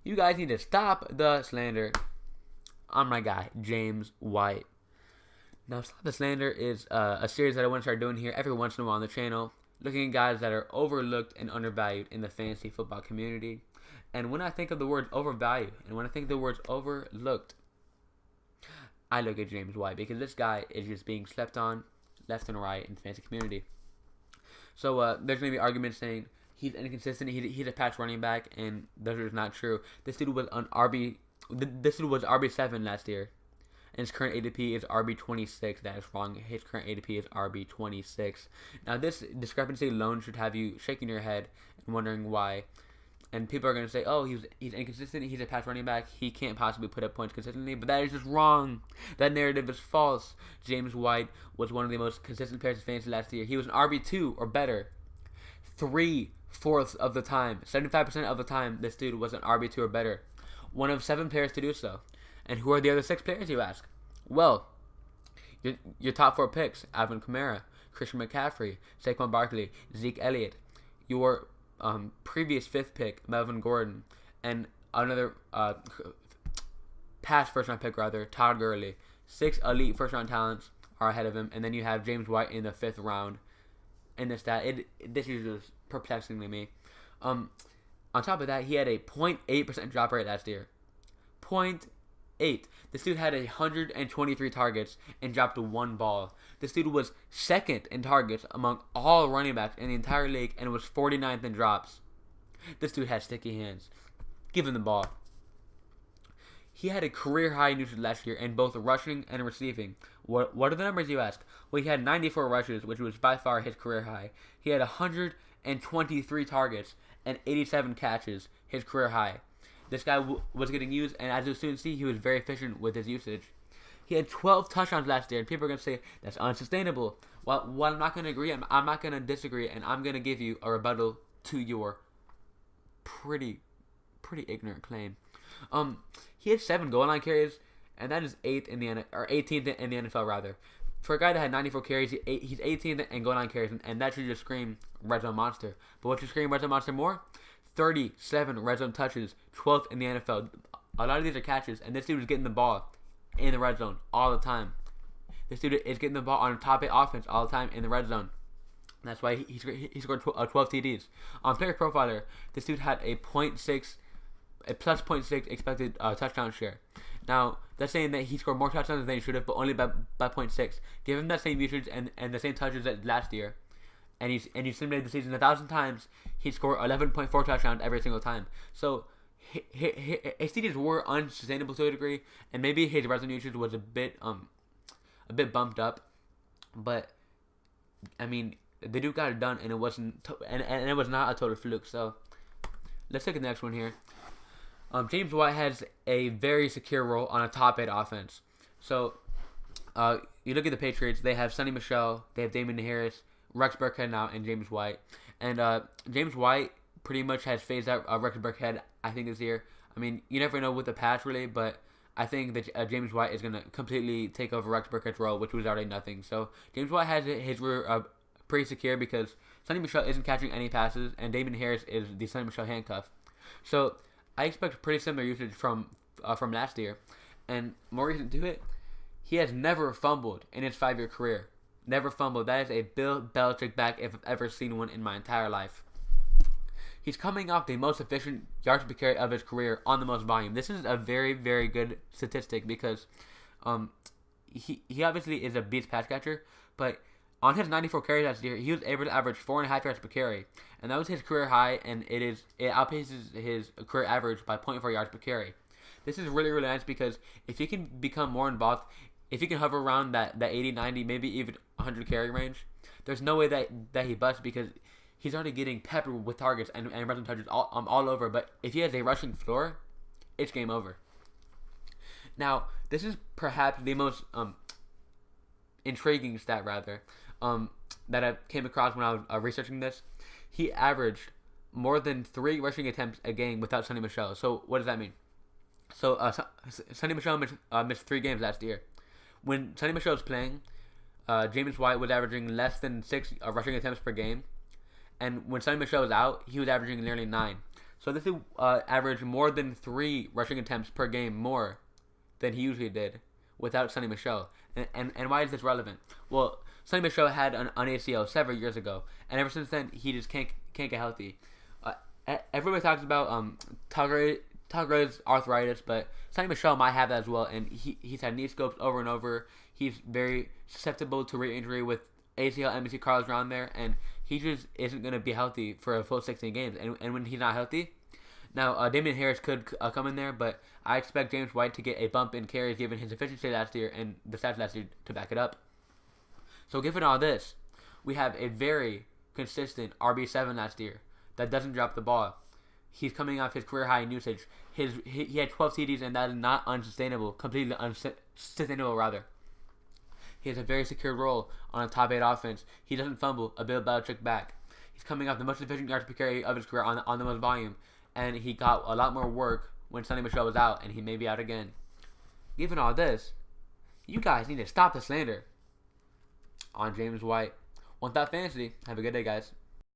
You guys need to stop the slander on my guy, James White. Now, Stop the Slander is a series that I want to start doing here every once in a while on the channel, looking at guys that are overlooked and undervalued in the fantasy football community. And when I think of the words overvalued and when I think of the words overlooked, I look at James White because this guy is just being slept on left and right in the fantasy community. So there's going to be arguments saying he's inconsistent, he's a patch running back, and those are not true. This dude was RB7 last year. And his current ADP is RB26. That is wrong. His current ADP is RB26. Now, this discrepancy alone should have you shaking your head and wondering why. And people are going to say, oh, he's inconsistent. He's a pass running back. He can't possibly put up points consistently. But that is just wrong. That narrative is false. James White was one of the most consistent players in fantasy last year. He was an RB2 or better 3/4 of the time. 75% of the time, this dude was an RB2 or better. One of 7 players to do so. And who are the other 6 players, you ask? Well, your top 4 picks: Alvin Kamara, Christian McCaffrey, Saquon Barkley, Zeke Elliott. Your previous 5th pick, Melvin Gordon, and another past first-round pick, Todd Gurley. 6 elite first-round talents are ahead of him, and then you have James White in the 5th round. In this this is just perplexing to me. On top of that, he had a 0.8% drop rate last year. 0.8. This dude had 123 targets and dropped 1 ball. This dude was 2nd in targets among all running backs in the entire league and was 49th in drops. This dude had sticky hands. Give him the ball. He had a career high in usage last year in both rushing and receiving. What are the numbers, you ask? Well, he had 94 rushes, which was by far his career high. He had 123 targets and 87 catches, his career high. This guy was getting used, and as you'll soon see, he was very efficient with his usage. He had 12 touchdowns last year, and people are going to say, that's unsustainable. Well, I'm not going to agree, I'm not going to disagree, and I'm going to give you a rebuttal to your pretty ignorant claim. He had 7 goal line carries, and that is 18th in the NFL, rather. For a guy that had 94 carries, he's 18th in goal line carries, and that should just scream red zone monster. But what should scream red zone monster more? 37 red zone touches, 12th in the NFL. A lot of these are catches, and this dude is getting the ball in the red zone all the time. This dude is getting the ball on top 8 offense all the time in the red zone. That's why he scored 12 TDs. On Player Profiler, this dude had a plus 0.6 expected touchdown share. Now, that's saying that he scored more touchdowns than he should have, but only by 0.6. Give him that same usage and the same touches as last year, and you simulated the season 1,000 times, he'd score 11.4 touchdowns every single time. So his TDs were unsustainable to a degree, and maybe his red zone usage was a bit bumped up, but I mean, the dude got it done, and it wasn't and it was not a total fluke. So let's take the next one here. James White has a very secure role on a top 8 offense. So you look at the Patriots; they have Sonny Michel, they have Damon Harris, Rex Burkhead now, and James White. And James White pretty much has phased out Rex Burkhead, I think, this year. I mean, you never know with the pass, really, but I think that James White is going to completely take over Rex Burkhead's role, which was already nothing. So James White has his pretty secure because Sonny Michel isn't catching any passes, and Damon Harris is the Sonny Michel handcuff. So I expect pretty similar usage from last year. And more reason to it, he has never fumbled in his 5-year career. Never fumbled. That is a Bill Belichick back if I've ever seen one in my entire life. He's coming off the most efficient yards per carry of his career on the most volume. This is a very, very good statistic because he obviously is a beast pass catcher, but on his 94 carries last year, he was able to average 4.5 yards per carry, and that was his career high, and it outpaces his career average by 0.4 yards per carry. This is really, really nice because if he can become more involved, if he can hover around that 80, 90, maybe even 100 carry range, there's no way that he busts because he's already getting peppered with targets and rushing touches all over. But if he has a rushing floor, it's game over. Now, this is perhaps the most intriguing stat, that I came across when I was researching this. He averaged more than 3 rushing attempts a game without Sonny Michel. So what does that mean? So Sonny Michel missed 3 games last year. When Sonny Michel was playing, James White was averaging less than 6 rushing attempts per game. And when Sonny Michel was out, he was averaging nearly 9. So this is average more than 3 rushing attempts per game more than he usually did without Sonny Michel. And why is this relevant? Well, Sonny Michel had an ACL several years ago, and ever since then he just can't get healthy. Everybody talks about Tagre's arthritis, but Sonny Michel might have that as well, and he's had knee scopes over and over. He's very susceptible to re-injury with ACL, MCL, Carlos around there, and he just isn't going to be healthy for a full 16 games. And when he's not healthy, now Damian Harris could come in there, but I expect James White to get a bump in carries given his efficiency last year and the stats last year to back it up. So given all this, we have a very consistent RB7 last year that doesn't drop the ball. He's coming off his career high in usage. He had 12 TDs, and that is not unsustainable, completely unsustainable rather. He has a very secure role on a top 8 offense. He doesn't fumble a Bill Belichick back. He's coming off the most efficient yards per carry of his career on the most volume, and he got a lot more work when Sonny Michel was out, and he may be out again. Given all this, you guys need to stop the slander on James White. 1thoughtFantasy. Have a good day, guys.